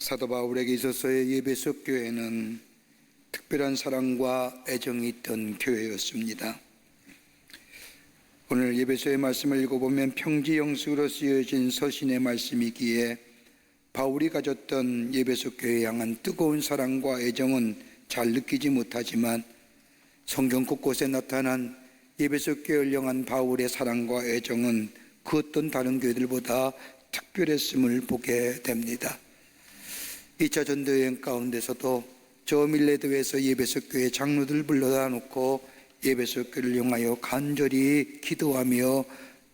사도 바울에게 있어서의 예배소 교회는 특별한 사랑과 애정이 있던 교회였습니다. 오늘 예배소의 말씀을 읽어보면 평지 형식으로 쓰여진 서신의 말씀이기에 바울이 가졌던 예배소 교회에 향한 뜨거운 사랑과 애정은 잘 느끼지 못하지만 성경 곳곳에 나타난 예배소 교회를 향한 바울의 사랑과 애정은 그 어떤 다른 교회들보다 특별했음을 보게 됩니다. 2차 전도여행 가운데서도 저 밀레도에서 예배소 교회 장로들 불러다 놓고 예배소 교회를 향하여 간절히 기도하며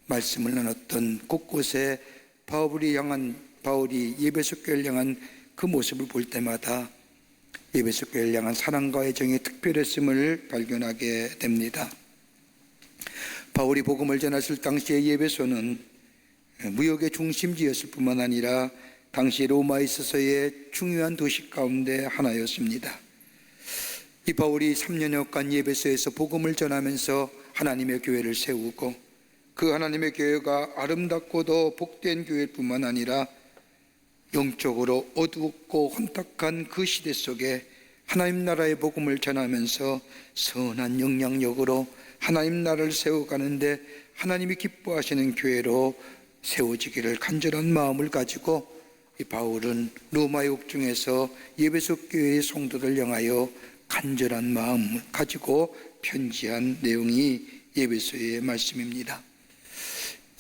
말씀을 나눴던 곳곳에 바울이 예배소 교회를 향한 그 모습을 볼 때마다 예배소 교회를 향한 사랑과 애정이 특별했음을 발견하게 됩니다. 바울이 복음을 전했을 당시의 예배소는 무역의 중심지였을 뿐만 아니라 당시 로마에 있어서의 중요한 도시 가운데 하나였습니다. 이 바울이 3년여간 예배소에서 복음을 전하면서 하나님의 교회를 세우고 그 하나님의 교회가 아름답고도 복된 교회일 뿐만 아니라 영적으로 어둡고 혼탁한 그 시대 속에 하나님 나라의 복음을 전하면서 선한 영향력으로 하나님 나라를 세워가는데 하나님이 기뻐하시는 교회로 세워지기를 간절한 마음을 가지고 이 바울은 로마의 옥중에서 예배소 교회의 성도를 향하여 간절한 마음을 가지고 편지한 내용이 예배소의 말씀입니다.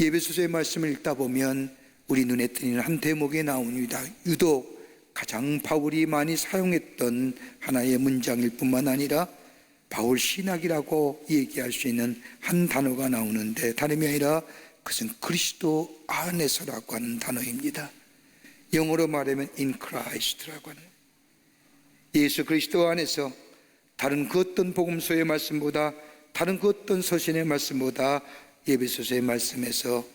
예배소의 말씀을 읽다 보면 우리 눈에 띄는 한 대목에 나옵니다. 유독 가장 바울이 많이 사용했던 하나의 문장일 뿐만 아니라 바울 신학이라고 얘기할 수 있는 한 단어가 나오는데 다름이 아니라 그것은 그리스도 안에서라고 하는 단어입니다. 영어로 말하면 in Christ라고 하는, 예수 그리스도 안에서 다른 그 어떤 복음서의 말씀보다, 다른 그 어떤 서신의 말씀보다 예배소서의 말씀에서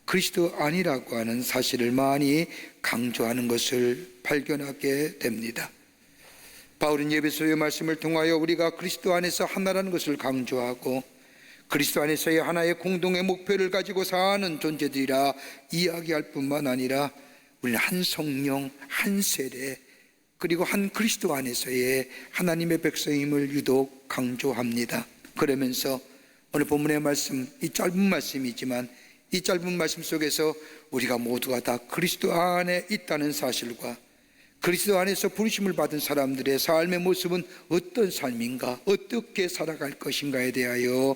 그리스도 안이라고 하는 사실을 많이 강조하는 것을 발견하게 됩니다. 바울은 예배소의 말씀을 통하여 우리가 그리스도 안에서 하나라는 것을 강조하고 그리스도 안에서의 하나의 공동의 목표를 가지고 사는 존재들이라 이야기할 뿐만 아니라 우리는 한 성령, 한 세례, 그리고 한 그리스도 안에서의 하나님의 백성임을 유독 강조합니다. 그러면서 오늘 본문의 말씀, 이 짧은 말씀이지만 이 짧은 말씀 속에서 우리가 모두가 다 그리스도 안에 있다는 사실과 그리스도 안에서 부르심을 받은 사람들의 삶의 모습은 어떤 삶인가, 어떻게 살아갈 것인가에 대하여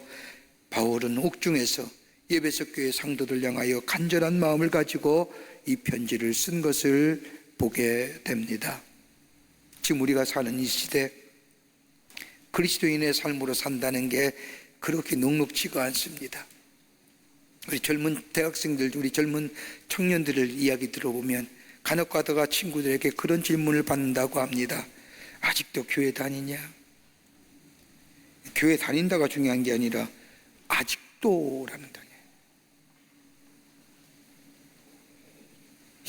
바울은 옥중에서 예배소 교회 상도들 향하여 간절한 마음을 가지고 이 편지를 쓴 것을 보게 됩니다. 지금 우리가 사는 이 시대, 그리스도인의 삶으로 산다는 게 그렇게 녹록지가 않습니다. 우리 젊은 대학생들, 우리 젊은 청년들을 이야기 들어보면 간혹 가다가 친구들에게 그런 질문을 받는다고 합니다. 아직도 교회 다니냐? 교회 다닌다가 중요한 게 아니라 아직도라는 단어예요.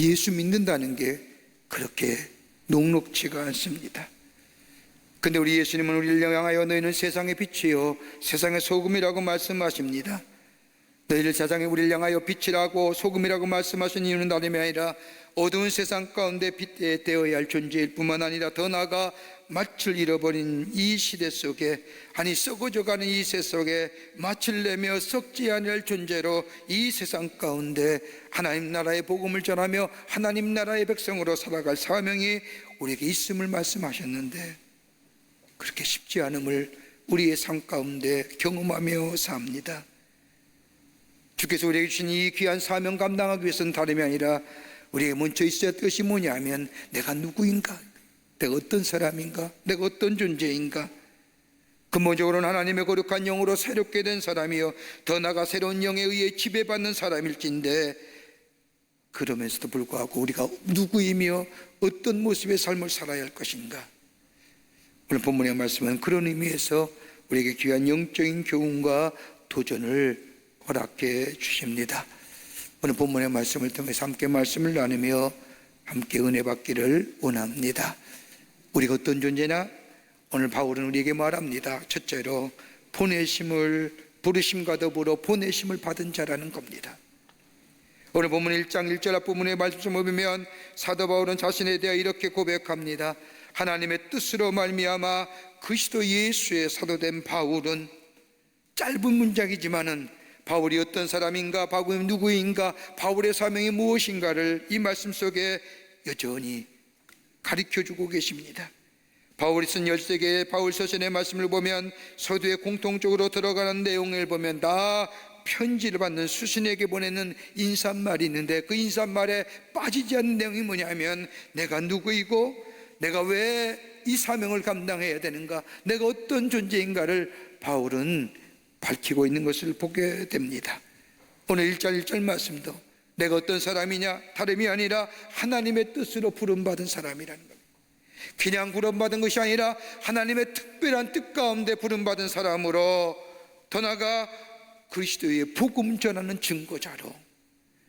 예수 믿는다는 게 그렇게 녹록지가 않습니다. 근데 우리 예수님은 우리를 향하여 너희는 세상의 빛이요 세상의 소금이라고 말씀하십니다. 너희를 세상에 우리를 향하여 빛이라고 소금이라고 말씀하신 이유는 다름이 아니라 어두운 세상 가운데 빛이 되어야 할 존재일 뿐만 아니라 더 나아가 맛을 잃어버린 이 시대 속에, 아니 썩어져가는 이 세상 속에 맛을 내며 썩지 않을 존재로 이 세상 가운데 하나님 나라의 복음을 전하며 하나님 나라의 백성으로 살아갈 사명이 우리에게 있음을 말씀하셨는데 그렇게 쉽지 않음을 우리의 삶 가운데 경험하며 삽니다. 주께서 우리에게 주신 이 귀한 사명 감당하기 위해서는 다름이 아니라 우리에게 먼저 있어야 할 것이 뭐냐면 내가 누구인가, 내가 어떤 사람인가, 내가 어떤 존재인가. 근본적으로는 하나님의 거룩한 영으로 새롭게 된 사람이요 더 나아가 새로운 영에 의해 지배받는 사람일진데 그러면서도 불구하고 우리가 누구이며 어떤 모습의 삶을 살아야 할 것인가. 오늘 본문의 말씀은 그런 의미에서 우리에게 귀한 영적인 교훈과 도전을 허락해 주십니다. 오늘 본문의 말씀을 통해서 함께 말씀을 나누며 함께 은혜 받기를 원합니다. 우리가 어떤 존재나 오늘 바울은 우리에게 말합니다. 첫째로 부르심과 더불어 보내심을 받은 자라는 겁니다. 오늘 본문 1장 1절 앞부분의 말씀을 보면 사도 바울은 자신에 대해 이렇게 고백합니다. 하나님의 뜻으로 말미암아 그리스도 예수의 사도된 바울은, 짧은 문장이지만은 바울이 어떤 사람인가, 바울이 누구인가, 바울의 사명이 무엇인가를 이 말씀 속에 여전히 가르쳐주고 계십니다. 바울이 쓴 13개의 바울 서신의 말씀을 보면 서두에 공통적으로 들어가는 내용을 보면 다 편지를 받는 수신에게 보내는 인사말이 있는데, 그 인사말에 빠지지 않는 내용이 뭐냐면 내가 누구이고 내가 왜 이 사명을 감당해야 되는가, 내가 어떤 존재인가를 바울은 밝히고 있는 것을 보게 됩니다. 오늘 1절 1절 말씀도 내가 어떤 사람이냐, 다름이 아니라 하나님의 뜻으로 부름받은 사람이라는 겁니다. 그냥 부름받은 것이 아니라 하나님의 특별한 뜻 가운데 부름받은 사람으로, 더 나아가 그리스도의 복음 전하는 증거자로,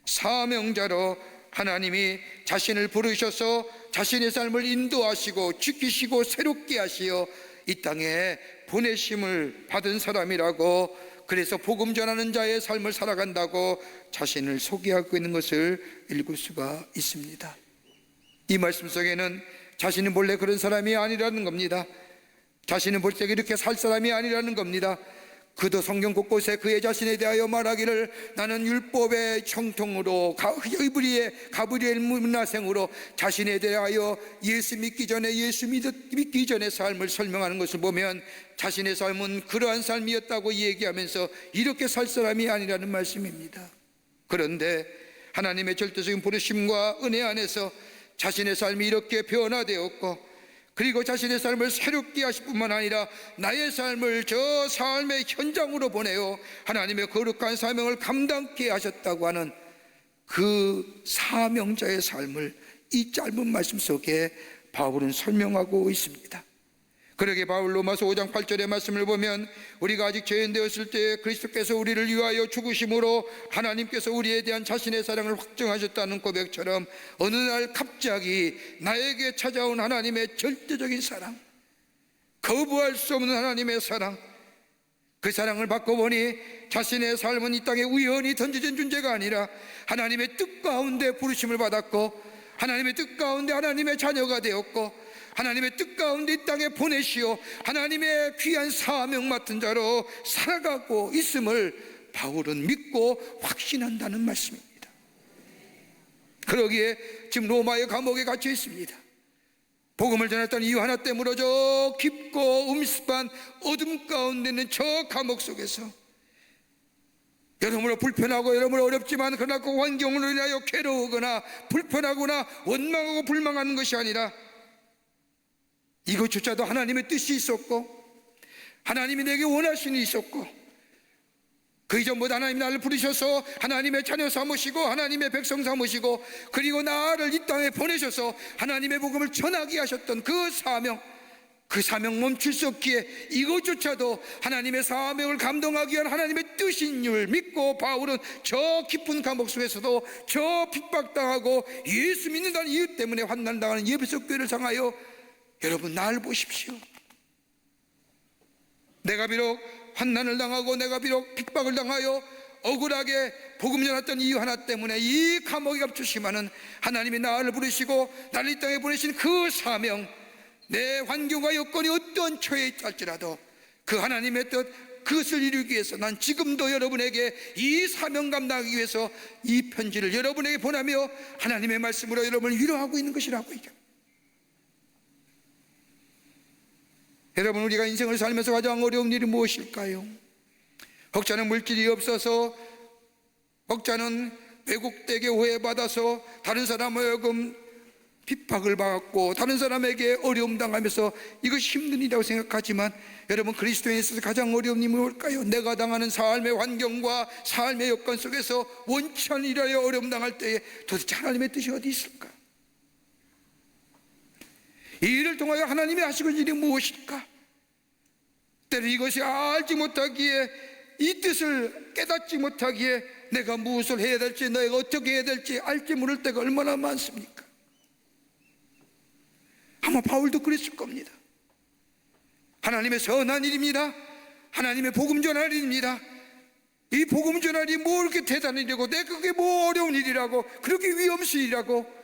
사명자로 하나님이 자신을 부르셔서 자신의 삶을 인도하시고 지키시고 새롭게 하시어 이 땅에 보내심을 받은 사람이라고, 그래서 복음 전하는 자의 삶을 살아간다고 자신을 소개하고 있는 것을 읽을 수가 있습니다. 이 말씀 속에는 자신은 본래 그런 사람이 아니라는 겁니다. 자신은 본래 이렇게 살 사람이 아니라는 겁니다. 그도 성경 곳곳에 그의 자신에 대하여 말하기를 나는 율법의 형통으로 히브리의 가브리엘 문화생으로 자신에 대하여 예수 믿기 전의 삶을 설명하는 것을 보면 자신의 삶은 그러한 삶이었다고 얘기하면서 이렇게 살 사람이 아니라는 말씀입니다. 그런데 하나님의 절대적인 부르심과 은혜 안에서 자신의 삶이 이렇게 변화되었고, 그리고 자신의 삶을 새롭게 하실 뿐만 아니라 나의 삶을 저 삶의 현장으로 보내어 하나님의 거룩한 사명을 감당케 하셨다고 하는 그 사명자의 삶을 이 짧은 말씀 속에 바울은 설명하고 있습니다. 그러게 바울 로마서 5장 8절의 말씀을 보면 우리가 아직 죄인 되었을 때 그리스도께서 우리를 위하여 죽으심으로 하나님께서 우리에 대한 자신의 사랑을 확증하셨다는 고백처럼 어느 날 갑자기 나에게 찾아온 하나님의 절대적인 사랑, 거부할 수 없는 하나님의 사랑, 그 사랑을 받고 보니 자신의 삶은 이 땅에 우연히 던져진 존재가 아니라 하나님의 뜻 가운데 부르심을 받았고, 하나님의 뜻 가운데 하나님의 자녀가 되었고, 하나님의 뜻 가운데 이 땅에 보내시어 하나님의 귀한 사명 맡은 자로 살아가고 있음을 바울은 믿고 확신한다는 말씀입니다. 그러기에 지금 로마의 감옥에 갇혀 있습니다. 복음을 전했던 이유 하나 때문에 저 깊고 음습한 어둠 가운데 있는 저 감옥 속에서 여러모로 불편하고 여러모로 어렵지만, 그러나 그 환경으로 인하여 괴로우거나 불편하거나 원망하고 불망하는 것이 아니라 이것조차도 하나님의 뜻이 있었고, 하나님이 내게 원하시는 일이 있었고, 그 이전보다 하나님이 나를 부르셔서 하나님의 자녀 삼으시고 하나님의 백성 삼으시고, 그리고 나를 이 땅에 보내셔서 하나님의 복음을 전하게 하셨던 그 사명 멈출 수 없기에 이것조차도 하나님의 사명을 감동하기 위한 하나님의 뜻인 줄 믿고 바울은 저 깊은 감옥 속에서도 저 핍박당하고 예수 믿는다는 이유 때문에 환난당하는 에베소 교회를 향하여 여러분, 날 보십시오. 내가 비록 환난을 당하고 내가 비록 핍박을 당하여 억울하게 복음 전했던 이유 하나 때문에 이 감옥에 갇히지만은 하나님이 나를 부르시고 나를 이 땅에 보내신 그 사명, 내 환경과 여건이 어떤 처해 있을지라도 그 하나님의 뜻, 그것을 이루기 위해서 난 지금도 여러분에게 이 사명 감당하기 위해서 이 편지를 여러분에게 보내며 하나님의 말씀으로 여러분을 위로하고 있는 것이라고 얘기합니다. 여러분, 우리가 인생을 살면서 가장 어려운 일이 무엇일까요? 혹자는 물질이 없어서, 혹자는 왜곡되게 오해받아서 다른 사람의 하여금 핍박을 받고 다른 사람에게 어려움 당하면서 이것이 힘든 일이라고 생각하지만, 여러분, 그리스도인에 있어서 가장 어려운 일이 뭘까요? 내가 당하는 삶의 환경과 삶의 여건 속에서 원치 않은 일에 어려움 당할 때에 도대체 하나님의 뜻이 어디 있을까? 이 일을 통하여 하나님이 하시는 일이 무엇일까? 때로 이것이 알지 못하기에, 이 뜻을 깨닫지 못하기에 내가 무엇을 해야 될지, 내가 어떻게 해야 될지 알지 모를 때가 얼마나 많습니까? 아마 바울도 그랬을 겁니다. 하나님의 선한 일입니다. 하나님의 복음 전할 일입니다. 이 복음 전환이 뭐 그렇게 대단한 일이고, 내가 그게 뭐 어려운 일이라고, 그렇게 위험한 일이라고,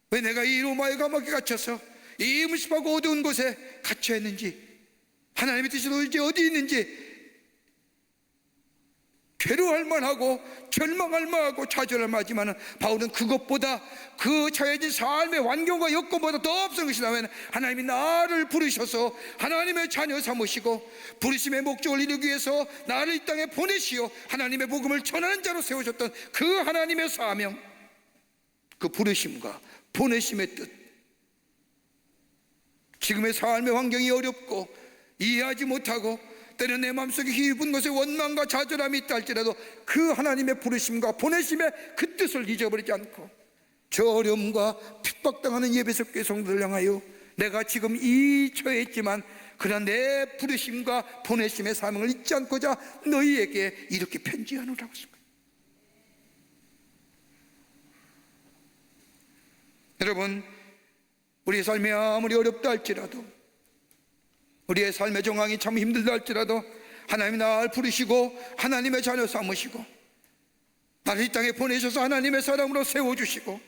왜 내가 이 로마의 감옥에 갇혀서 이 무심하고 어두운 곳에 갇혀 있는지, 하나님의 뜻이 도대체 어디 있는지 괴로워할 만하고 절망할 만하고 좌절할 만하지만, 바울은 그것보다, 그 처해진 삶의 환경과 여건보다 더 앞선 것이 나면, 하나님이 나를 부르셔서 하나님의 자녀 삼으시고 부르심의 목적을 이루기 위해서 나를 이 땅에 보내시어 하나님의 복음을 전하는 자로 세우셨던 그 하나님의 사명, 그 부르심과 보내심의 뜻, 지금의 삶의 환경이 어렵고 이해하지 못하고 때는 내 마음속에 깊은 곳에 원망과 좌절함이 있다 할지라도, 그 하나님의 부르심과 보내심의 그 뜻을 잊어버리지 않고 저 어려움과 핍박당하는 예배석 교회 성도들 향하여, 내가 지금 이 처해 있지만 그러나 내 부르심과 보내심의 사명을 잊지 않고자 너희에게 이렇게 편지하노라고 했습니다. 여러분, 우리의 삶이 아무리 어렵다 할지라도, 우리의 삶의 정황이 참 힘들다 할지라도, 하나님이 나를 부르시고 하나님의 자녀 삼으시고 나를 이 땅에 보내셔서 하나님의 사람으로 세워주시고,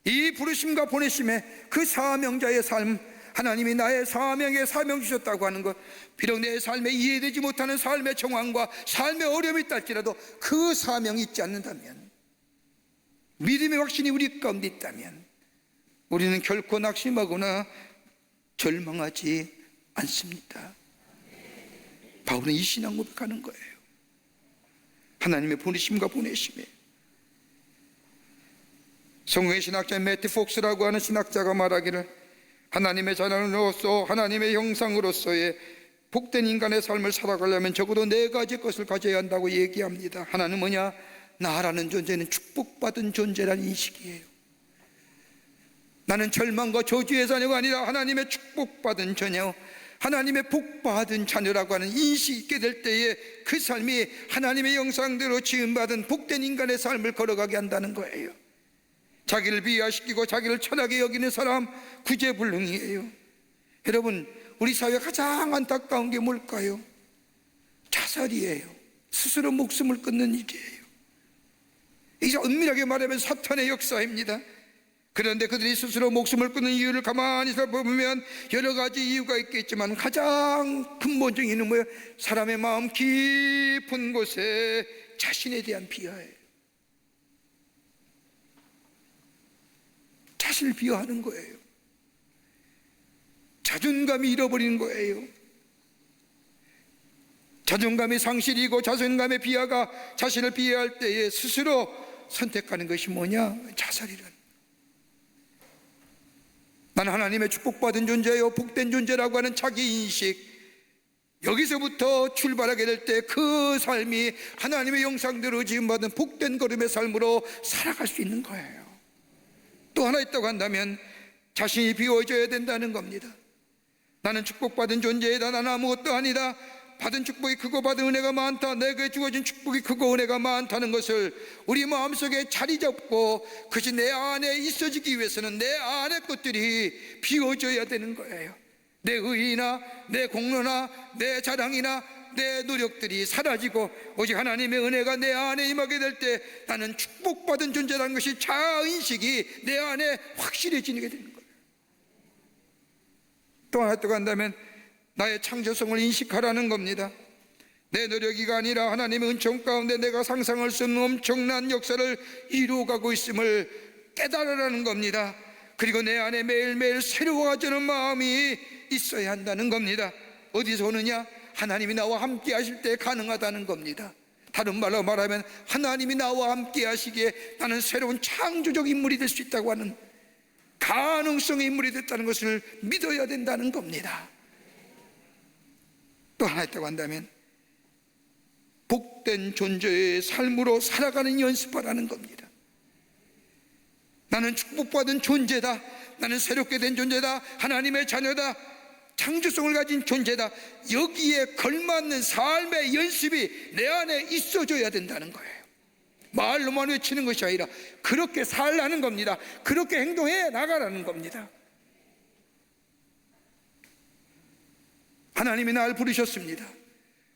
이 부르심과 보내심의 그 사명자의 삶, 하나님이 나의 사명에 사명 주셨다고 하는 것, 비록 내 삶에 이해되지 못하는 삶의 정황과 삶의 어려움이 있다 할지라도 그 사명이 있지 않는다면, 믿음의 확신이 우리 가운데 있다면, 우리는 결코 낙심하거나 절망하지 않습니다. 바울은 이 신앙 고백하는 거예요. 하나님의 보내심과 보내심에. 성경의 신학자 매티 폭스라고 하는 신학자가 말하기를, 하나님의 자녀로서 하나님의 형상으로서의 복된 인간의 삶을 살아가려면 적어도 4가지 것을 가져야 한다고 얘기합니다. 하나는 뭐냐? 나라는 존재는 축복받은 존재라는 인식이에요. 나는 절망과 저주의 자녀가 아니라 하나님의 축복받은 자녀, 하나님의 복받은 자녀라고 하는 인식이 있게 될 때에 그 삶이 하나님의 형상대로 지음받은 복된 인간의 삶을 걸어가게 한다는 거예요. 자기를 비하시키고 자기를 천하게 여기는 사람 구제불능이에요. 여러분, 우리 사회 가장 안타까운 게 뭘까요? 자살이에요. 스스로 목숨을 끊는 일이에요. 이게 엄밀하게 말하면 사탄의 역사입니다. 그런데 그들이 스스로 목숨을 끊는 이유를 가만히 살펴보면 여러 가지 이유가 있겠지만, 가장 근본적인 이유는 뭐예요? 사람의 마음 깊은 곳에 자신에 대한 비하예요. 자신을 비하하는 거예요. 자존감이 잃어버리는 거예요. 자존감의 상실이고 자존감의 비하가 자신을 비하할 때에 스스로 선택하는 것이 뭐냐? 자살이라는. 나는 하나님의 축복받은 존재요, 복된 존재라고 하는 자기인식, 여기서부터 출발하게 될 때 그 삶이 하나님의 형상대로 지음받은 복된 걸음의 삶으로 살아갈 수 있는 거예요. 또 하나 있다고 한다면 자신이 비워져야 된다는 겁니다. 나는 축복받은 존재이다, 나는 아무것도 아니다, 받은 축복이 크고 받은 은혜가 많다, 내게 주어진 축복이 크고 은혜가 많다는 것을 우리 마음속에 자리 잡고, 그것이 내 안에 있어지기 위해서는 내 안의 것들이 비워져야 되는 거예요. 내 의의나 내 공로나 내 자랑이나 내 노력들이 사라지고 오직 하나님의 은혜가 내 안에 임하게 될 때 나는 축복받은 존재라는 것이 자아인식이 내 안에 확실해지게 되는 거예요. 또 하나 또 간다면 나의 창조성을 인식하라는 겁니다. 내 노력이가 아니라 하나님의 은총 가운데 내가 상상할 수 없는 엄청난 역사를 이루어가고 있음을 깨달으라는 겁니다. 그리고 내 안에 매일매일 새로워지는 마음이 있어야 한다는 겁니다. 어디서 오느냐? 하나님이 나와 함께 하실 때 가능하다는 겁니다. 다른 말로 말하면 하나님이 나와 함께 하시기에 나는 새로운 창조적 인물이 될 수 있다고 하는 가능성의 인물이 됐다는 것을 믿어야 된다는 겁니다. 또 하나 있다고 한다면 복된 존재의 삶으로 살아가는 연습하라는 겁니다. 나는 축복받은 존재다, 나는 새롭게 된 존재다, 하나님의 자녀다, 창조성을 가진 존재다, 여기에 걸맞는 삶의 연습이 내 안에 있어줘야 된다는 거예요. 말로만 외치는 것이 아니라 그렇게 살라는 겁니다. 그렇게 행동해 나가라는 겁니다. 하나님이 나를 부르셨습니다.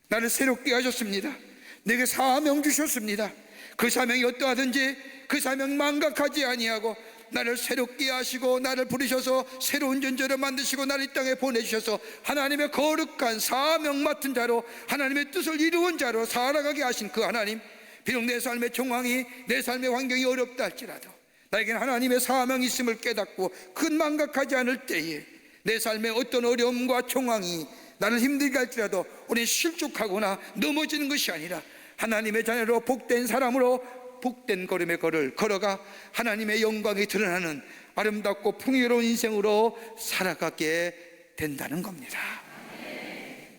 나를 새롭게 하셨습니다. 내게 사명 주셨습니다. 그 사명이 어떠하든지 그 사명 망각하지 아니하고 나를 새롭게 하시고 나를 부르셔서 새로운 존재로 만드시고 나를 이 땅에 보내주셔서 하나님의 거룩한 사명 맡은 자로 하나님의 뜻을 이루은 자로 살아가게 하신 그 하나님, 비록 내 삶의 정황이, 내 삶의 환경이 어렵다 할지라도 나에게는 하나님의 사명이 있음을 깨닫고 그 망각하지 않을 때에 내 삶의 어떤 어려움과 정황이 나를 힘들게 할지라도 우리는 실족하거나 넘어지는 것이 아니라 하나님의 자녀로 복된 사람으로 복된 걸음의 걸을 걸어가 하나님의 영광이 드러나는 아름답고 풍요로운 인생으로 살아가게 된다는 겁니다.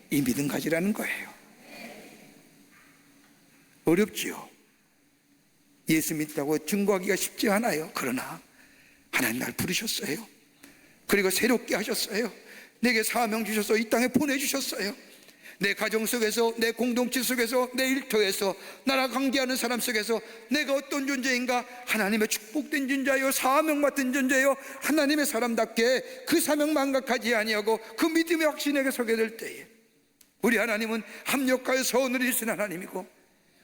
이 믿음 가지라는 거예요. 어렵지요. 예수 믿다고 증거하기가 쉽지 않아요. 그러나 하나님 날 부르셨어요. 그리고 새롭게 하셨어요. 내게 사명 주셔서 이 땅에 보내주셨어요. 내 가정 속에서, 내 공동체 속에서, 내 일터에서, 나랑 관계하는 사람 속에서 내가 어떤 존재인가? 하나님의 축복된 존재요, 사명 맡은 존재요, 하나님의 사람답게 그 사명 망각하지 아니하고 그 믿음의 확신에게 서게 될 때에 우리 하나님은 합력하여 선을 이루신 하나님이고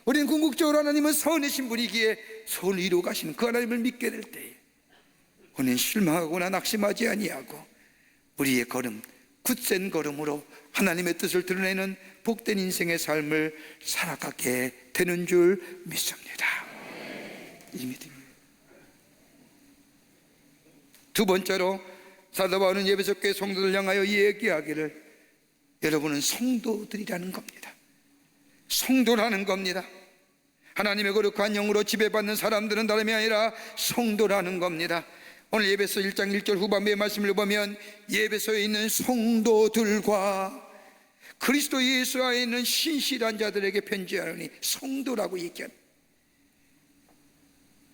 우리는 궁극적으로 하나님은 선이신 분이기에 선을 이루어 가시는 그 하나님을 믿게 될 때에 우리는 실망하거나 낙심하지 아니하고 우리의 걸음, 굳센 걸음으로 하나님의 뜻을 드러내는 복된 인생의 삶을 살아가게 되는 줄 믿습니다. 이 믿음이에요. 두 번째로 사도 바울은 에베소 교회 성도들 향하여 얘기하기를 여러분은 성도들이라는 겁니다. 성도라는 겁니다. 하나님의 거룩한 영으로 지배받는 사람들은 다름이 아니라 성도라는 겁니다. 오늘 에베소 1장 1절 후반부의 말씀을 보면 에베소에 있는 성도들과 그리스도 예수 안에 있는 신실한 자들에게 편지하노니 성도라고 얘기합니다.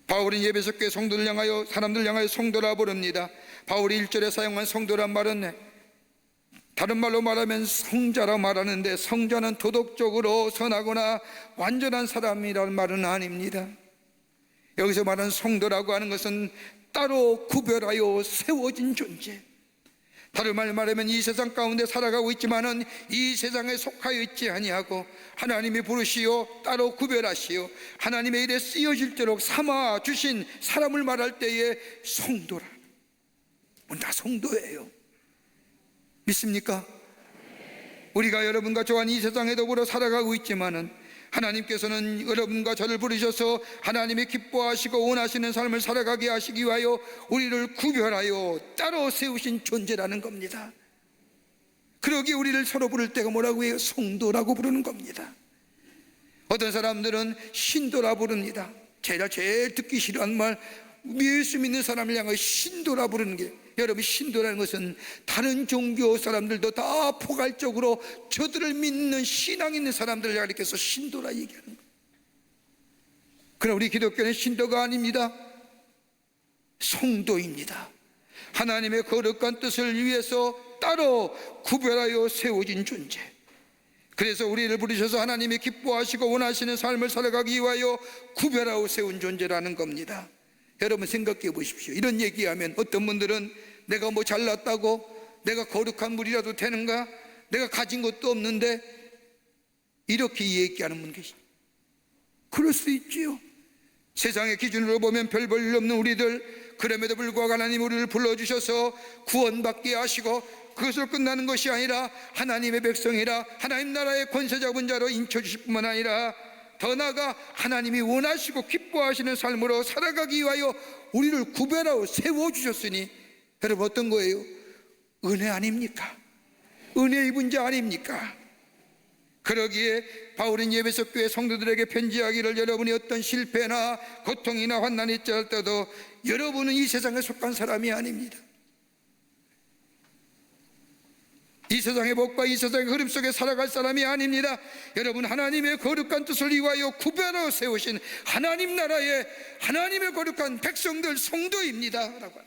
바울은 에베소 교회 성도들 향하여, 사람들 향하여 성도라 부릅니다. 바울이 1절에 사용한 성도란 말은 다른 말로 말하면 성자라 말하는데 성자는 도덕적으로 선하거나 완전한 사람이라는 말은 아닙니다. 여기서 말하는 성도라고 하는 것은 따로 구별하여 세워진 존재, 다른 말로 말하면 이 세상 가운데 살아가고 있지만은 이 세상에 속하여 있지 아니하고 하나님이 부르시어 따로 구별하시어 하나님의 일에 쓰여질도록 삼아 주신 사람을 말할 때에 성도라. 다 성도예요. 믿습니까? 우리가 여러분과 저와 이 세상에 더불어 살아가고 있지만은 하나님께서는 여러분과 저를 부르셔서 하나님이 기뻐하시고 원하시는 삶을 살아가게 하시기 위하여 우리를 구별하여 따로 세우신 존재라는 겁니다. 그러기에 우리를 서로 부를 때가 뭐라고 해요? 성도라고 부르는 겁니다. 어떤 사람들은 신도라 부릅니다. 제가 제일 듣기 싫어하는 말, 예수 믿는 사람을 향하여 신도라 부르는 게, 여러분 신도라는 것은 다른 종교 사람들도 다 포괄적으로 저들을 믿는 신앙 있는 사람들을 가리켜서 신도라 얘기하는 거예요. 그러나 우리 기독교는 신도가 아닙니다. 성도입니다. 하나님의 거룩한 뜻을 위해서 따로 구별하여 세워진 존재. 그래서 우리를 부르셔서 하나님이 기뻐하시고 원하시는 삶을 살아가기 위하여 구별하여 세운 존재라는 겁니다. 여러분 생각해 보십시오. 이런 얘기하면 어떤 분들은 내가 뭐 잘났다고, 내가 거룩한 물이라도 되는가, 내가 가진 것도 없는데, 이렇게 얘기하는 분 계십니다. 그럴 수 있지요. 세상의 기준으로 보면 별 볼 일 없는 우리들, 그럼에도 불구하고 하나님 우리를 불러주셔서 구원받게 하시고 그것으로 끝나는 것이 아니라 하나님의 백성이라 하나님 나라의 권세 잡은 자로 인쳐주실 뿐만 아니라 더 나아가 하나님이 원하시고 기뻐하시는 삶으로 살아가기 위하여 우리를 구별하고 세워주셨으니 여러분 어떤 거예요? 은혜 아닙니까? 은혜 입은 자 아닙니까? 그러기에 바울은 에베소 교회 성도들에게 편지하기를 여러분이 어떤 실패나 고통이나 환난이 있지 않더라도 여러분은 이 세상에 속한 사람이 아닙니다. 이 세상의 복과 이 세상의 흐름 속에 살아갈 사람이 아닙니다. 여러분 하나님의 거룩한 뜻을 위하여 구별하여 세우신 하나님 나라의 하나님의 거룩한 백성들 성도입니다 라고.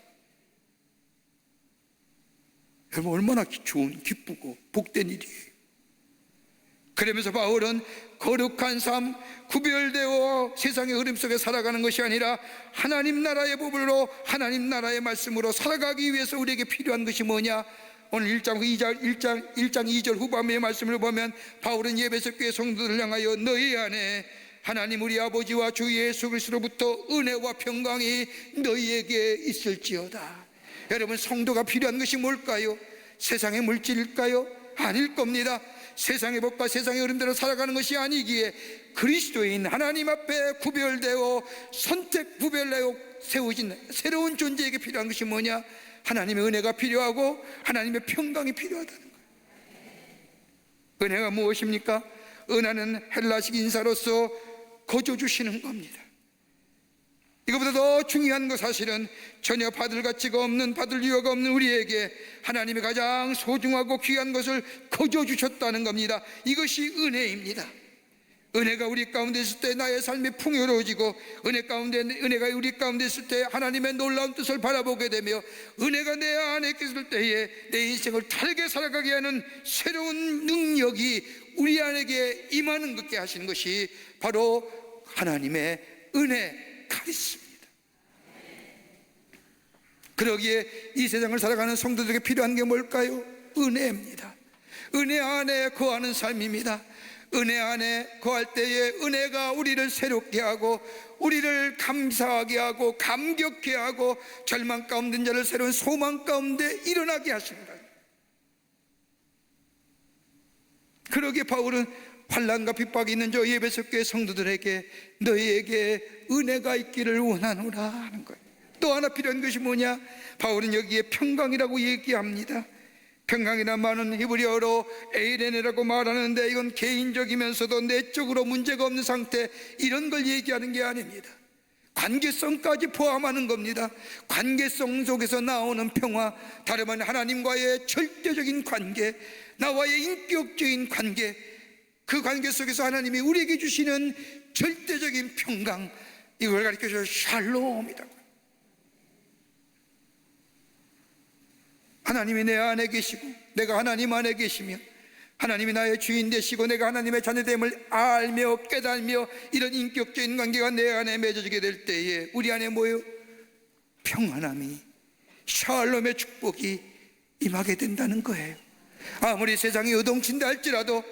여러분 얼마나 좋은 기쁘고 복된 일이에요. 그러면서 바울은 거룩한 삶, 구별되어 세상의 흐름 속에 살아가는 것이 아니라 하나님 나라의 법으로 하나님 나라의 말씀으로 살아가기 위해서 우리에게 필요한 것이 뭐냐? 오늘 1장 2절 후반부의 말씀을 보면 바울은 에베소 교회 성도들을 향하여 너희 안에 하나님 우리 아버지와 주 예수 그리스도로부터 은혜와 평강이 너희에게 있을지어다. 여러분, 성도가 필요한 것이 뭘까요? 세상의 물질일까요? 아닐 겁니다. 세상의 법과 세상의 흐름대로 살아가는 것이 아니기에 그리스도인 하나님 앞에 구별되어 선택 구별되어 세워진 새로운 존재에게 필요한 것이 뭐냐? 하나님의 은혜가 필요하고 하나님의 평강이 필요하다는 거예요. 은혜가 무엇입니까? 은혜는 헬라식 인사로서 거저 주시는 겁니다. 이것보다 더 중요한 것, 사실은 전혀 받을 가치가 없는, 받을 이유가 없는 우리에게 하나님이 가장 소중하고 귀한 것을 거저 주셨다는 겁니다. 이것이 은혜입니다. 은혜가 우리 가운데 있을 때 나의 삶이 풍요로워지고, 은혜가 우리 가운데 있을 때 하나님의 놀라운 뜻을 바라보게 되며, 은혜가 내 안에 있을 때에 내 인생을 다르게 살아가게 하는 새로운 능력이 우리 안에게 임하는 것게 하시는 것이 바로 하나님의 은혜 카리스마입니다. 그러기에 이 세상을 살아가는 성도들에게 필요한 게 뭘까요? 은혜입니다. 은혜 안에 거하는 삶입니다. 은혜 안에 거할 때에 은혜가 우리를 새롭게 하고, 우리를 감사하게 하고, 감격해 하고, 절망 가운데 있는 자를 새로운 소망 가운데 일어나게 하십니다. 그러기에 바울은 환난과 핍박이 있는 저 에베소 교회 성도들에게 너희에게 은혜가 있기를 원하노라 하는 거예요. 또 하나 필요한 것이 뭐냐? 바울은 여기에 평강이라고 얘기합니다. 평강이란 말은 히브리어로 에이레네라고 말하는데, 이건 개인적이면서도 내적으로 문제가 없는 상태, 이런 걸 얘기하는 게 아닙니다. 관계성까지 포함하는 겁니다. 관계성 속에서 나오는 평화, 다름 아닌 하나님과의 절대적인 관계, 나와의 인격적인 관계, 그 관계 속에서 하나님이 우리에게 주시는 절대적인 평강, 이걸 가르쳐서 샬롬이다. 하나님이 내 안에 계시고 내가 하나님 안에 계시며, 하나님이 나의 주인 되시고 내가 하나님의 자녀됨을 알며 깨달으며, 이런 인격적인 관계가 내 안에 맺어지게 될 때에 우리 안에 뭐예요? 평안함이, 샬롬의 축복이 임하게 된다는 거예요. 아무리 세상이 요동친다 할지라도,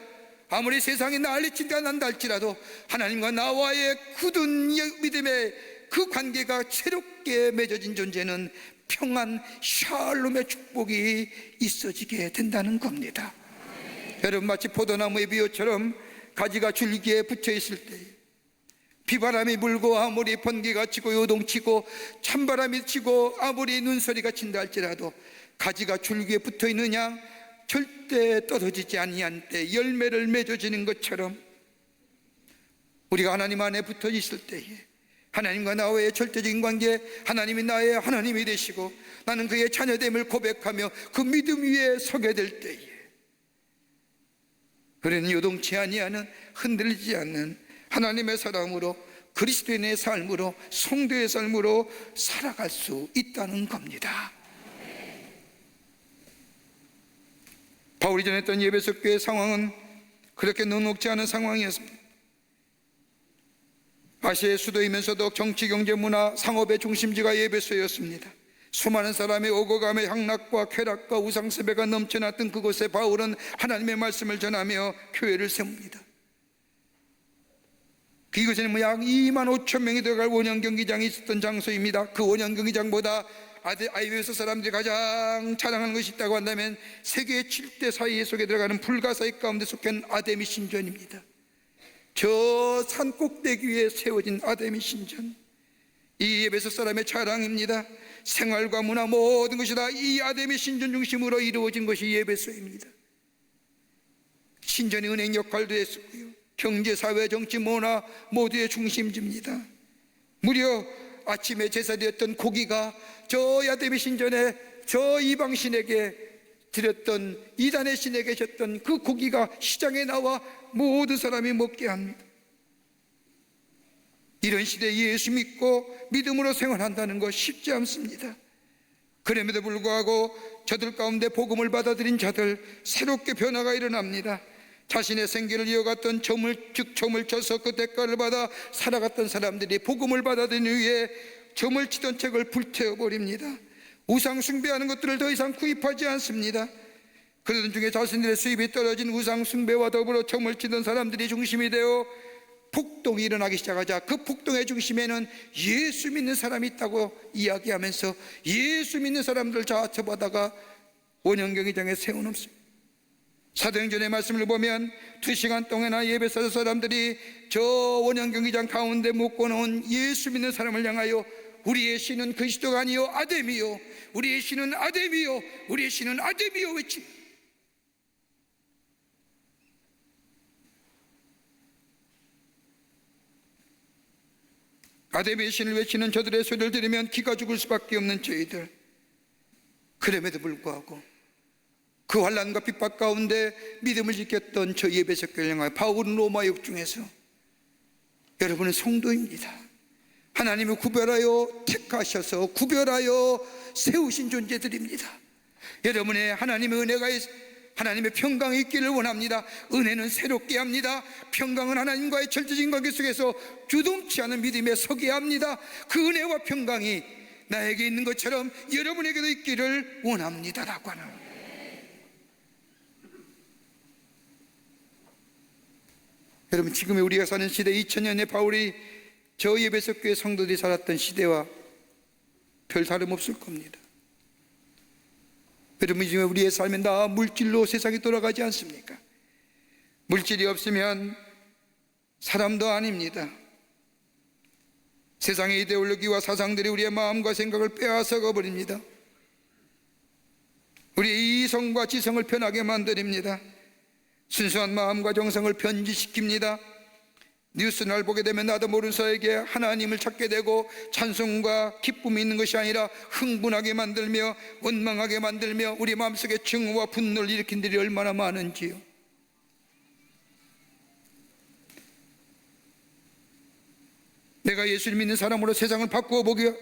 아무리 세상이 난리친다 난다 할지라도, 하나님과 나와의 굳은 믿음의 그 관계가 새롭게 맺어진 존재는 평안, 샬롬의 축복이 있어지게 된다는 겁니다. 여러분, 마치 포도나무의 비유처럼 가지가 줄기에 붙여 있을 때, 비바람이 불고 아무리 번개가 치고 요동치고 찬바람이 치고 아무리 눈소리가 친다 할지라도 가지가 줄기에 붙어 있느냐? 절대 떨어지지 아니한 때 열매를 맺어지는 것처럼, 우리가 하나님 안에 붙어 있을 때에 하나님과 나와의 절대적인 관계, 하나님이 나의 하나님이 되시고 나는 그의 자녀됨을 고백하며 그 믿음 위에 서게 될 때에, 그는 요동치 아니하는, 흔들리지 않는 하나님의 사람으로, 그리스도인의 삶으로, 성도의 삶으로 살아갈 수 있다는 겁니다. 바울이 전했던 에베소 교회 상황은 그렇게 녹록지 않은 상황이었습니다. 아시아의 수도이면서도 정치, 경제, 문화, 상업의 중심지가 에베소였습니다. 수많은 사람이 오고 가며 향락과 쾌락과 우상숭배가 넘쳐났던 그곳에 바울은 하나님의 말씀을 전하며 교회를 세웁니다. 이곳에는 약 2만 5천 명이 들어갈 원형 경기장이 있었던 장소입니다. 그 원형 경기장보다 아이베소 사람들이 가장 자랑하는 것이 있다고 한다면 세계 7대 사이에 속에 들어가는 불가사의 가운데 속한 아데미 신전입니다. 저 산 꼭대기 위에 세워진 아데미 신전, 이 에베소 사람의 자랑입니다. 생활과 문화 모든 것이 다 이 아데미 신전 중심으로 이루어진 것이 에베소입니다. 신전이 은행 역할도 했었고요, 경제, 사회, 정치, 문화 모두의 중심지입니다. 무려 아침에 제사드렸던 고기가 저 아데미 신전에 저 이방신에게 드렸던, 이단의 신에 계셨던 그 고기가 시장에 나와 모든 사람이 먹게 합니다. 이런 시대에 예수 믿고 믿음으로 생활한다는 것 쉽지 않습니다. 그럼에도 불구하고 저들 가운데 복음을 받아들인 자들, 새롭게 변화가 일어납니다. 자신의 생계를 이어갔던 점을 쳐서 그 대가를 받아 살아갔던 사람들이 복음을 받아들인 후에 점을 치던 책을 불태워버립니다. 우상 숭배하는 것들을 더 이상 구입하지 않습니다. 그러던 중에 자신들의 수입이 떨어진 우상 숭배와 더불어 점을 치던 사람들이 중심이 되어 폭동이 일어나기 시작하자 그 폭동의 중심에는 예수 믿는 사람이 있다고 이야기하면서 예수 믿는 사람들을 자처받아가 원형경기장에 세워놓습니다. 사도행전의 말씀을 보면 2시간 동안이나 예배사는 사람들이 저 원형경기장 가운데 묶어놓은 예수 믿는 사람을 향하여 우리의 신은 그리스도가 아니요 아데미요, 우리의 신은 아데미요, 우리의 신은 아데미요 외칩니다. 아데미의 신을 외치는 저들의 소리를 들으면 기가 죽을 수밖에 없는 저희들, 그럼에도 불구하고 그 환난과 핍박 가운데 믿음을 지켰던 저 예배석 교회를 향하여 바울은 로마獄중에서 여러분은 성도입니다. 하나님을 구별하여 택하셔서 구별하여 세우신 존재들입니다. 여러분의 하나님의 은혜가 하나님의 평강이 있기를 원합니다. 은혜는 새롭게 합니다. 평강은 하나님과의 절대적인 관계 속에서 주동치 않은 믿음에 서게 합니다. 그 은혜와 평강이 나에게 있는 것처럼 여러분에게도 있기를 원합니다라고 하는 거예요. 여러분, 지금의 우리가 사는 시대, 2000년에 바울이 저 예배석 교회 성도들이 살았던 시대와 별 다름없을 겁니다. 여러분, 지금 우리의 삶은 다 물질로 세상이 돌아가지 않습니까? 물질이 없으면 사람도 아닙니다. 세상의 이데올로기와 사상들이 우리의 마음과 생각을 빼앗아가 버립니다. 우리의 이성과 지성을 편하게 만듭니다. 순수한 마음과 정성을 변질시킵니다. 뉴스를 보게 되면 나도 모르는 사이에 하나님을 찾게 되고 찬송과 기쁨이 있는 것이 아니라 흥분하게 만들며 원망하게 만들며 우리 마음속에 증오와 분노를 일으킨 일이 얼마나 많은지요. 내가 예수를 믿는 사람으로 세상을 바꾸어 보기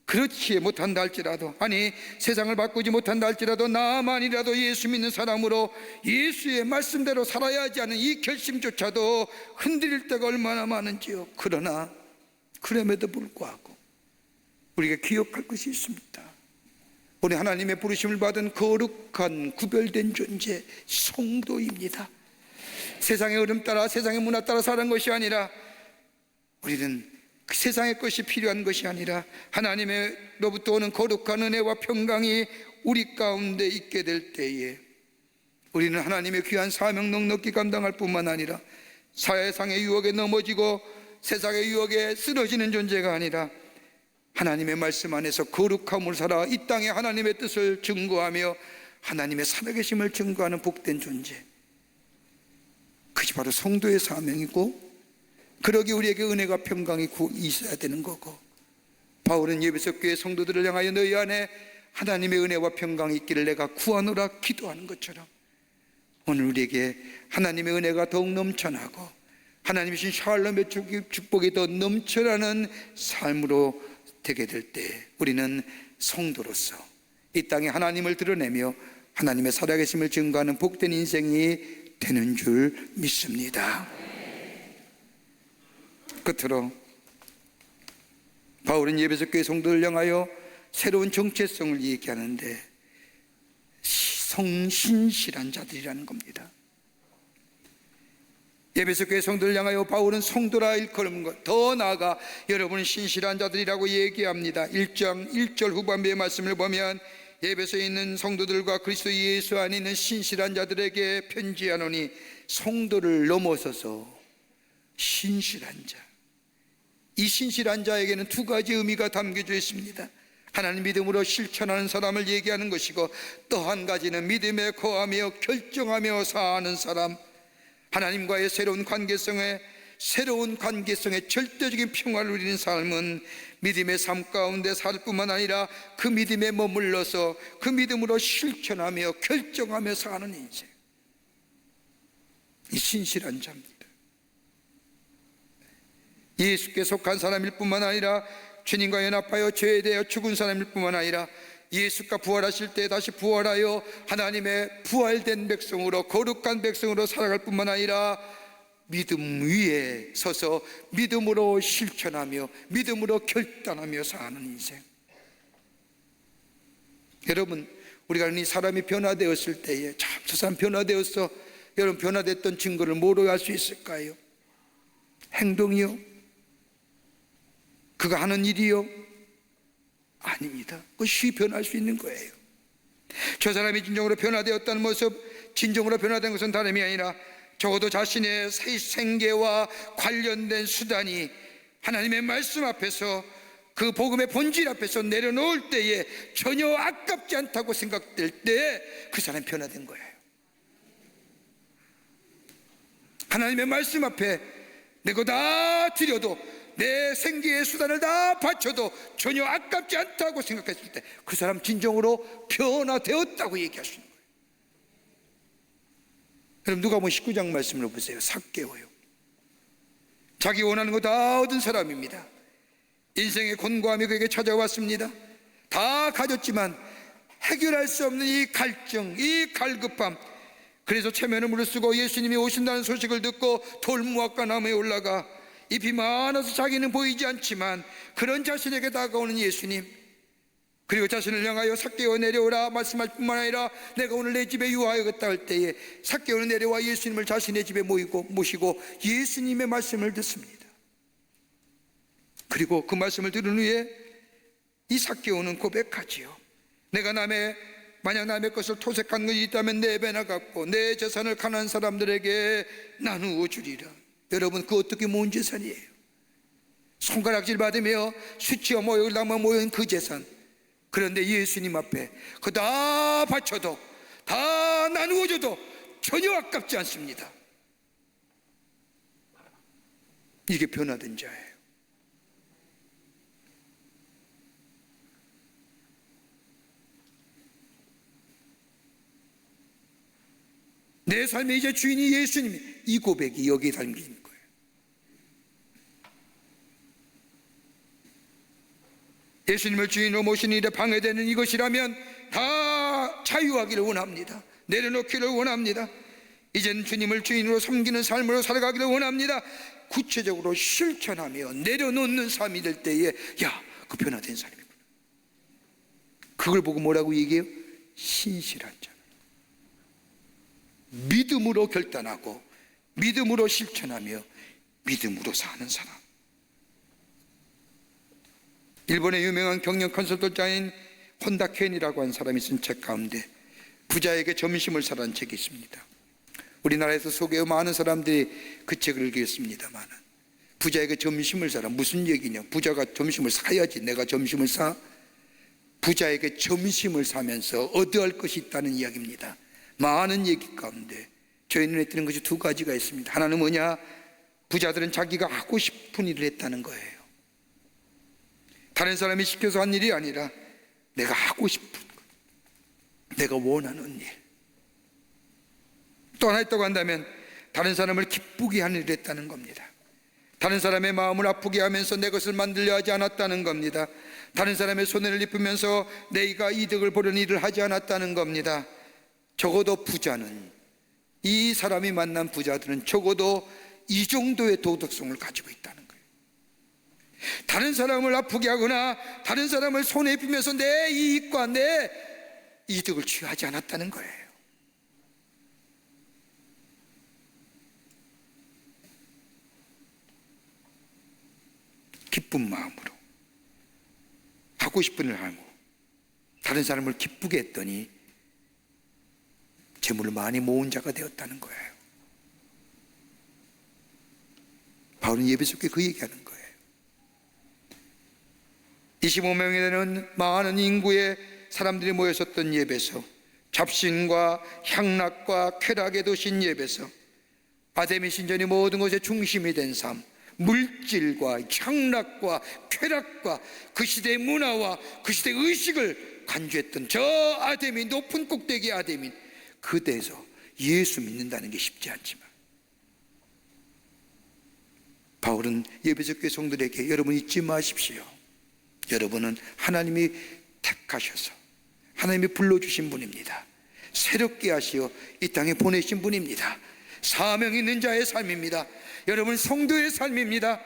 그렇지 못한다 할지라도, 아니 세상을 바꾸지 못한다 할지라도 나만이라도 예수 믿는 사람으로 예수의 말씀대로 살아야 하지 않은 이 결심조차도 흔들릴 때가 얼마나 많은지요. 그러나 그럼에도 불구하고 우리가 기억할 것이 있습니다. 우리 하나님의 부르심을 받은 거룩한 구별된 존재 성도입니다. 세상의 흐름 따라 세상의 문화 따라 사는 것이 아니라 우리는 그 세상의 것이 필요한 것이 아니라 하나님으로부터 오는 거룩한 은혜와 평강이 우리 가운데 있게 될 때에 우리는 하나님의 귀한 사명 넉넉히 감당할 뿐만 아니라 사회상의 유혹에 넘어지고 세상의 유혹에 쓰러지는 존재가 아니라 하나님의 말씀 안에서 거룩함을 살아 이 땅에 하나님의 뜻을 증거하며 하나님의 살아계심을 증거하는 복된 존재, 그것이 바로 성도의 사명이고, 그러기 우리에게 은혜가 평강이 있어야 되는 거고, 바울은 예배석 교회 성도들을 향하여 너희 안에 하나님의 은혜와 평강이 있기를 내가 구하노라 기도하는 것처럼 오늘 우리에게 하나님의 은혜가 더욱 넘쳐나고 하나님이 주신 샬롬의 축복이 더 넘쳐나는 삶으로 되게 될 때 우리는 성도로서 이 땅에 하나님을 드러내며 하나님의 살아계심을 증거하는 복된 인생이 되는 줄 믿습니다. 끝으로 바울은 예배석 교회 성도를 향하여 새로운 정체성을 얘기하는데 성신실한 자들이라는 겁니다. 예배석 교회 성도를 향하여 바울은 성도라 일컬은 것, 더 나아가 여러분은 신실한 자들이라고 얘기합니다. 1장 1절 후반부의 말씀을 보면 예배소에 있는 성도들과 그리스도 예수 안에 있는 신실한 자들에게 편지하노니 성도를 넘어서서 신실한 자, 이 신실한 자에게는 두 가지 의미가 담겨져 있습니다. 하나님 믿음으로 실천하는 사람을 얘기하는 것이고, 또 한 가지는 믿음에 거하며 결정하며 사는 사람, 하나님과의 새로운 관계성에 절대적인 평화를 누리는 삶은 믿음의 삶 가운데 살 뿐만 아니라 그 믿음에 머물러서 그 믿음으로 실천하며 결정하며 사는 인생, 이 신실한 자입니다. 예수께 속한 사람일 뿐만 아니라 주님과 연합하여 죄에 대하여 죽은 사람일 뿐만 아니라 예수가 부활하실 때 다시 부활하여 하나님의 부활된 백성으로 거룩한 백성으로 살아갈 뿐만 아니라 믿음 위에 서서 믿음으로 실천하며 믿음으로 결단하며 사는 인생. 여러분, 우리가 이 사람이 변화되었을 때에 참 저 사람 변화되었어. 여러분, 변화됐던 증거를 뭐로 알 수 있을까요? 행동이요? 그가 하는 일이요? 아닙니다. 그것이 변할 수 있는 거예요. 저 사람이 진정으로 변화되었다는 모습, 진정으로 변화된 것은 다름이 아니라 적어도 자신의 생계와 관련된 수단이 하나님의 말씀 앞에서, 그 복음의 본질 앞에서 내려놓을 때에 전혀 아깝지 않다고 생각될 때에 그 사람이 변화된 거예요. 하나님의 말씀 앞에 내 거 다 드려도, 내 생계의 수단을 다 바쳐도 전혀 아깝지 않다고 생각했을 때 그 사람 진정으로 변화되었다고 얘기할 수 있는 거예요. 여러분, 누가복음 19장 말씀을 보세요. 삭개오요, 자기 원하는 거 다 얻은 사람입니다. 인생의 곤고함이 그에게 찾아왔습니다. 다 가졌지만 해결할 수 없는 이 갈증, 이 갈급함, 그래서 체면을 무릅쓰고 예수님이 오신다는 소식을 듣고 돌무화과 나무에 올라가 잎이 많아서 자기는 보이지 않지만 그런 자신에게 다가오는 예수님, 그리고 자신을 향하여 삭개오 내려오라 말씀할 뿐만 아니라 내가 오늘 내 집에 유하여겠다 할 때에 삭개오는 내려와 예수님을 자신의 집에 모시고 예수님의 말씀을 듣습니다. 그리고 그 말씀을 들은 후에 이 삭개오는 고백하지요. 내가 만약 남의 것을 토색한 것이 있다면 내 배나 갚고 내 재산을 가난한 사람들에게 나누어 주리라. 여러분, 그 어떻게 모은 재산이에요? 손가락질 받으며 수치와 모욕당만 모인 그 재산. 그런데 예수님 앞에 그 다 바쳐도, 다 나누어줘도 전혀 아깝지 않습니다. 이게 변화된 자예요. 내 삶의 이제 주인이 예수님이, 이 고백이 여기에 담긴 거예요. 예수님을 주인으로 모시는 일에 방해되는 이것이라면 다 자유하기를 원합니다. 내려놓기를 원합니다. 이제는 주님을 주인으로 섬기는 삶으로 살아가기를 원합니다. 구체적으로 실천하며 내려놓는 삶이 될 때에 그 변화된 사람이구나. 그걸 보고 뭐라고 얘기해요? 신실한 자. 믿음으로 결단하고 믿음으로 실천하며 믿음으로 사는 사람. 일본의 유명한 경영 컨설턴트인 혼다 켄이라고 하는 사람이 쓴 책 가운데 부자에게 점심을 사라는 책이 있습니다. 우리나라에서 소개해 많은 사람들이 그 책을 읽었습니다만, 부자에게 점심을 사라, 무슨 얘기냐? 부자가 점심을 사야지 내가 점심을 사? 부자에게 점심을 사면서 얻어야 할 것이 있다는 이야기입니다. 많은 얘기 가운데 저희 눈에 띄는 것이 두 가지가 있습니다. 하나는 뭐냐? 부자들은 자기가 하고 싶은 일을 했다는 거예요. 다른 사람이 시켜서 한 일이 아니라 내가 하고 싶은 것, 내가 원하는 일. 또 하나 있다고 한다면 다른 사람을 기쁘게 하는 일을 했다는 겁니다. 다른 사람의 마음을 아프게 하면서 내 것을 만들려 하지 않았다는 겁니다. 다른 사람의 손해를 입으면서 내가 이득을 보려는 일을 하지 않았다는 겁니다. 적어도 부자는, 이 사람이 만난 부자들은 적어도 이 정도의 도덕성을 가지고 있다는 거예요. 다른 사람을 아프게 하거나 다른 사람을 손해 입히면서 내 이익과 내 이득을 취하지 않았다는 거예요. 기쁜 마음으로 하고 싶은 일을 하고 다른 사람을 기쁘게 했더니 재물을 많이 모은 자가 되었다는 거예요. 바울은 예배석에 그 얘기하는 거예요. 25명이 되는 많은 인구의 사람들이 모였었던 예배석, 잡신과 향락과 쾌락의 도시인 예배석, 아데미 신전이 모든 것의 중심이 된 삶, 물질과 향락과 쾌락과 그 시대의 문화와 그 시대의 의식을 간주했던 저 아데미, 높은 꼭대기 아데미, 그때에서 예수 믿는다는 게 쉽지 않지만 바울은 예배적 교회 성도들에게 여러분 잊지 마십시오. 여러분은 하나님이 택하셔서 하나님이 불러주신 분입니다. 새롭게 하시어 이 땅에 보내신 분입니다. 사명 있는 자의 삶입니다. 여러분 성도의 삶입니다.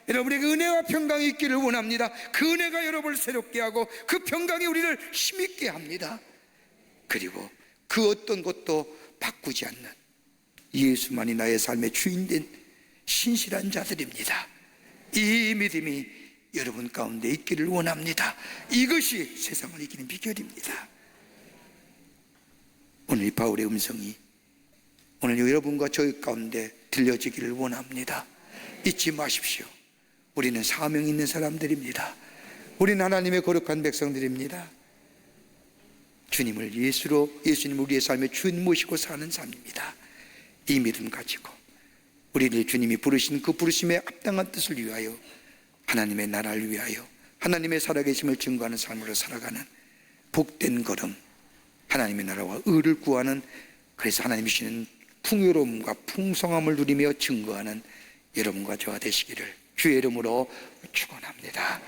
여러분에게 은혜와 평강이 있기를 원합니다. 그 은혜가 여러분을 새롭게 하고 그 평강이 우리를 힘있게 합니다. 그리고 그 어떤 것도 바꾸지 않는 예수만이 나의 삶의 주인된 신실한 자들입니다. 이 믿음이 여러분 가운데 있기를 원합니다. 이것이 세상을 이기는 비결입니다. 오늘 이 바울의 음성이 오늘 여러분과 저희 가운데 들려지기를 원합니다. 잊지 마십시오. 우리는 사명 있는 사람들입니다. 우리는 하나님의 거룩한 백성들입니다. 주님을 예수님 우리의 삶의 주인 모시고 사는 삶입니다. 이 믿음 가지고 우리를 주님이 부르신 그 부르심에 합당한 뜻을 위하여, 하나님의 나라를 위하여 하나님의 살아계심을 증거하는 삶으로 살아가는 복된 걸음, 하나님의 나라와 의를 구하는, 그래서 하나님이 주시는 풍요로움과 풍성함을 누리며 증거하는 여러분과 저와 되시기를 주의 이름으로 축원합니다.